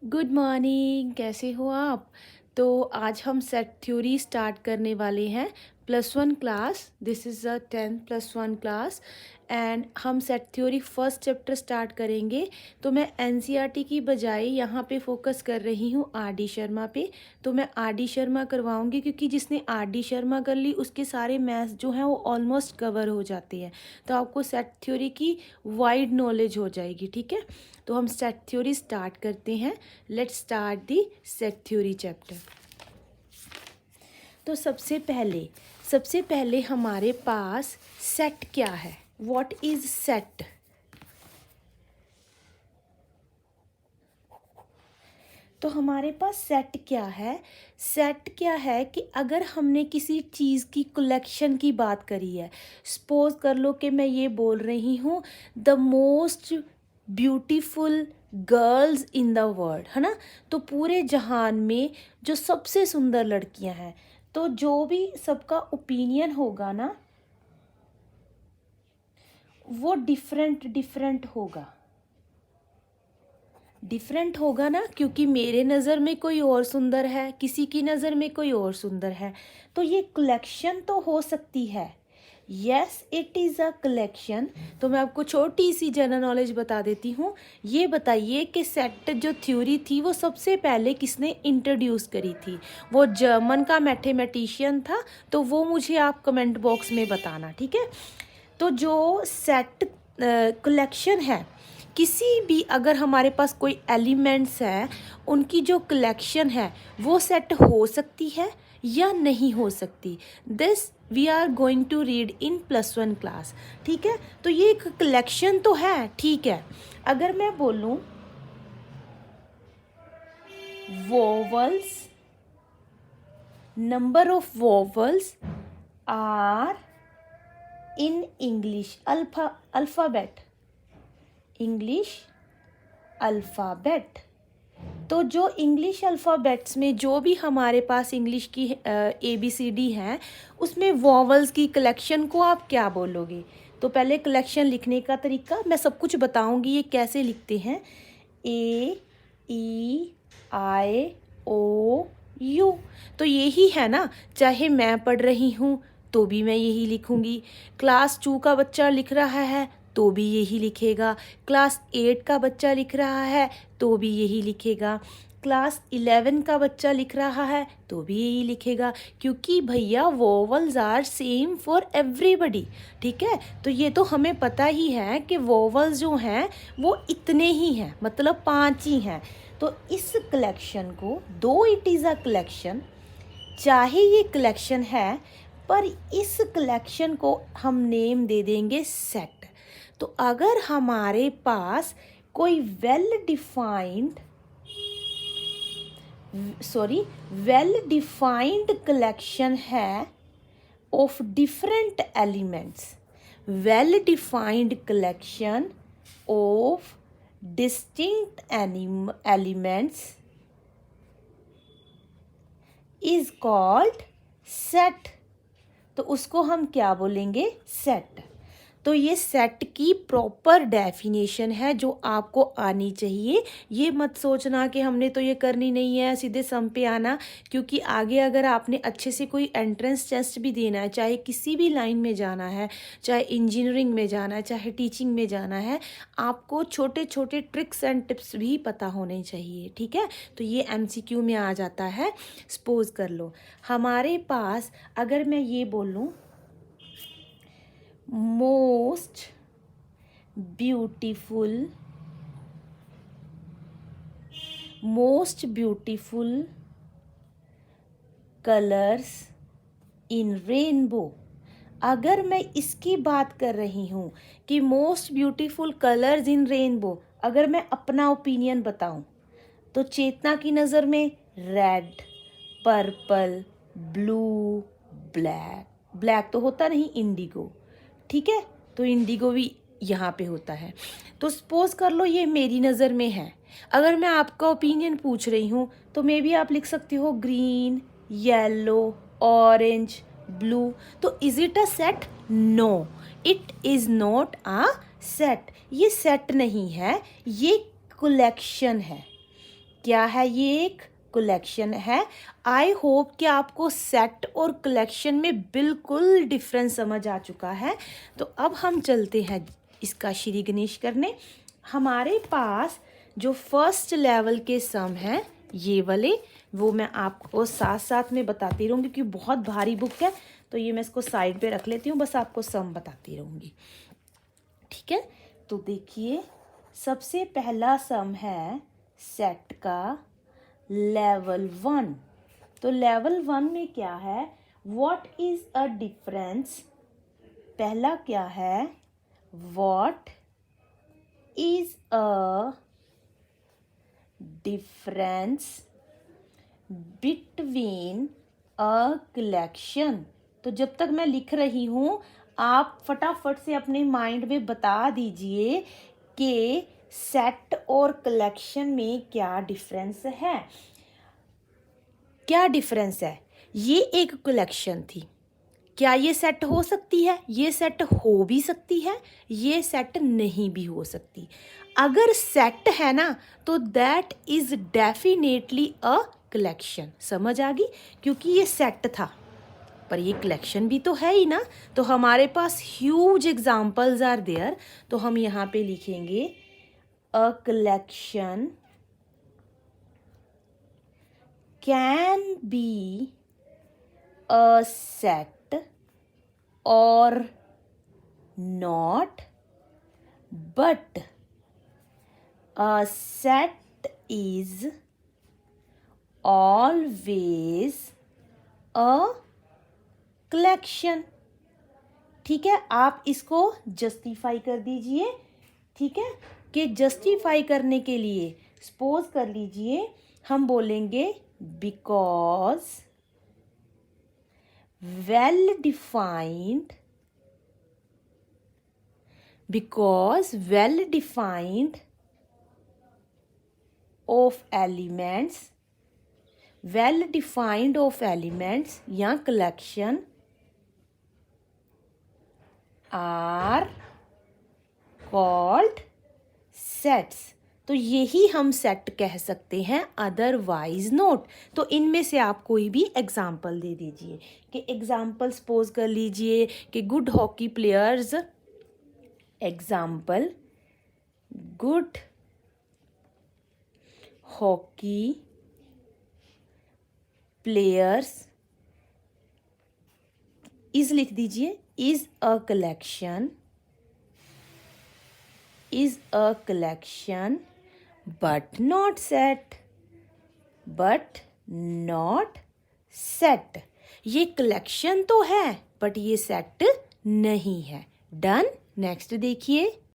Good morning, कैसे हो आप। तो आज हम सेट थ्योरी स्टार्ट करने वाले हैं। +1 class, this is a 10+1 class and हम set theory first chapter start करेंगे। तो मैं एनसीईआरटी की बजाय यहाँ पे फोकस कर रही हूँ आर.डी. शर्मा पे। तो मैं आर.डी. शर्मा करवाऊँगी क्योंकि जिसने आर.डी. शर्मा कर ली उसके सारे मैथ्स जो हैं वो ऑलमोस्ट कवर हो जाते हैं। तो आपको सेट थ्योरी की वाइड नॉलेज हो जाएगी, ठीक है। तो हम सेट थ्योरी स्टार्ट करते हैं। Let's start the set theory chapter. तो सबसे पहले हमारे पास सेट क्या है, व्हाट इज सेट। तो हमारे पास सेट क्या है। सेट क्या है कि अगर हमने किसी चीज़ की कलेक्शन की बात करी है, सपोज कर लो कि मैं ये बोल रही हूँ the most beautiful girls in the world, है ना। तो पूरे जहान में जो सबसे सुंदर लड़कियां हैं, तो जो भी सबका ओपिनियन होगा ना वो डिफरेंट होगा ना, क्योंकि मेरे नज़र में कोई और सुंदर है, किसी की नज़र में कोई और सुंदर है। तो ये कलेक्शन तो हो सकती है, yes it is a collection. तो मैं आपको छोटी सी जनरल नॉलेज बता देती हूँ। ये बताइए कि सेट जो थ्योरी थी वो सबसे पहले किसने इंट्रोड्यूस करी थी। वो जर्मन का मैथमेटिशियन था। तो वो मुझे आप कमेंट बॉक्स में बताना, ठीक है। तो जो सेट कलेक्शन है, किसी भी अगर हमारे पास कोई एलिमेंट्स है उनकी जो कलेक्शन है वो सेट हो सकती है या नहीं हो सकती। This we are going to read in +1 class, ठीक है। तो ये एक कलेक्शन तो है, ठीक है। अगर मैं बोलूँ vowels, number of vowels are in English alphabet, English alphabet. तो जो इंग्लिश अल्फ़ाबेट्स में जो भी हमारे पास इंग्लिश की ABCD हैं उसमें वॉवल्स की कलेक्शन को आप क्या बोलोगे। तो पहले कलेक्शन लिखने का तरीका मैं सब कुछ बताऊंगी, ये कैसे लिखते हैं। A E I O U। तो यही है ना, चाहे मैं पढ़ रही हूँ तो भी मैं यही लिखूंगी। क्लास 2 का बच्चा लिख रहा है तो भी यही लिखेगा। क्लास 8 का बच्चा लिख रहा है तो भी यही लिखेगा। क्लास 11 का बच्चा लिख रहा है तो भी यही लिखेगा, क्योंकि भैया vowels are same for everybody, ठीक है। तो ये तो हमें पता ही है कि वोवल्स जो हैं वो इतने ही हैं, मतलब 5 ही हैं। तो इस कलेक्शन को, दो इट इज़ अ कलेक्शन, चाहे ये कलेक्शन है पर इस कलेक्शन को हम नेम दे देंगे सेट। तो अगर हमारे पास कोई वेल डिफाइंड कलेक्शन है of different elements, well defined collection of distinct elements is called set. तो उसको हम क्या बोलेंगे, सेट। तो ये सेट की प्रॉपर डेफिनेशन है जो आपको आनी चाहिए। ये मत सोचना कि हमने तो ये करनी नहीं है, सीधे सम पे आना। क्योंकि आगे अगर आपने अच्छे से कोई एंट्रेंस टेस्ट भी देना है, चाहे किसी भी लाइन में जाना है, चाहे इंजीनियरिंग में जाना है, चाहे टीचिंग में जाना है, आपको छोटे छोटे ट्रिक्स एंड टिप्स भी पता होने चाहिए, ठीक है। तो ये MCQ में आ जाता है। सपोज कर लो हमारे पास, अगर मैं ये बोलूँ मोस्ट ब्यूटीफुल कलर्स इन रेनबो। अगर मैं इसकी बात कर रही हूँ कि मोस्ट ब्यूटीफुल कलर्स इन रेनबो, अगर मैं अपना ओपिनियन बताऊँ तो चेतना की नज़र में रेड, पर्पल, ब्लू, ब्लैक तो होता नहीं, इंडिगो, ठीक है। तो इंडिगो भी यहाँ पे होता है। तो सपोज कर लो ये मेरी नज़र में है। अगर मैं आपका ओपिनियन पूछ रही हूँ तो मे बी आप लिख सकते हो ग्रीन, येलो, ऑरेंज, ब्लू। तो is it a set? No, it is not a set. ये सेट नहीं है, ये कलेक्शन है। क्या है? ये एक कलेक्शन है। आई होप कि आपको सेट और कलेक्शन में बिल्कुल डिफरेंस समझ आ चुका है। तो अब हम चलते हैं इसका श्री गणेश करने। हमारे पास जो फर्स्ट लेवल के सम हैं ये वाले, वो मैं आपको साथ साथ में बताती रहूँगी क्योंकि बहुत भारी बुक है, तो ये मैं इसको साइड पे रख लेती हूँ, बस आपको सम बताती रहूँगी। ठीक है, तो देखिए सबसे पहला सम है सेट का लेवल 1। तो लेवल 1 में क्या है? What is a difference. पहला क्या है? What is a difference between a collection. तो जब तक मैं लिख रही हूँ आप फटाफट से अपने माइंड में बता दीजिए कि सेट और कलेक्शन में क्या डिफरेंस है। क्या डिफरेंस है? ये एक कलेक्शन थी, क्या ये सेट हो सकती है? ये सेट हो भी सकती है, ये सेट नहीं भी हो सकती। अगर सेट है ना तो that is definitely a collection. समझ आ गई? क्योंकि ये सेट था पर ये कलेक्शन भी तो है ही ना। तो हमारे पास ह्यूज एग्जाम्पल्स आर देयर। तो हम यहाँ पे लिखेंगे a collection can be a set or not, but a set is always a collection। ठीक है, आप इसको जस्टिफाई कर दीजिए। ठीक है, कि जस्टिफाई करने के लिए सपोज कर लीजिए हम बोलेंगे because well defined of elements या collection are called sets। तो यही हम सेट कह सकते हैं, अदरवाइज नोट। तो इनमें से आप कोई भी एग्जाम्पल दे दीजिए कि एग्जाम्पल सपोज कर लीजिए कि good hockey players, example good hockey players is लिख दीजिए is a collection but not set। ये कलेक्शन तो है बट ये सेट नहीं है। डन। नेक्स्ट देखिए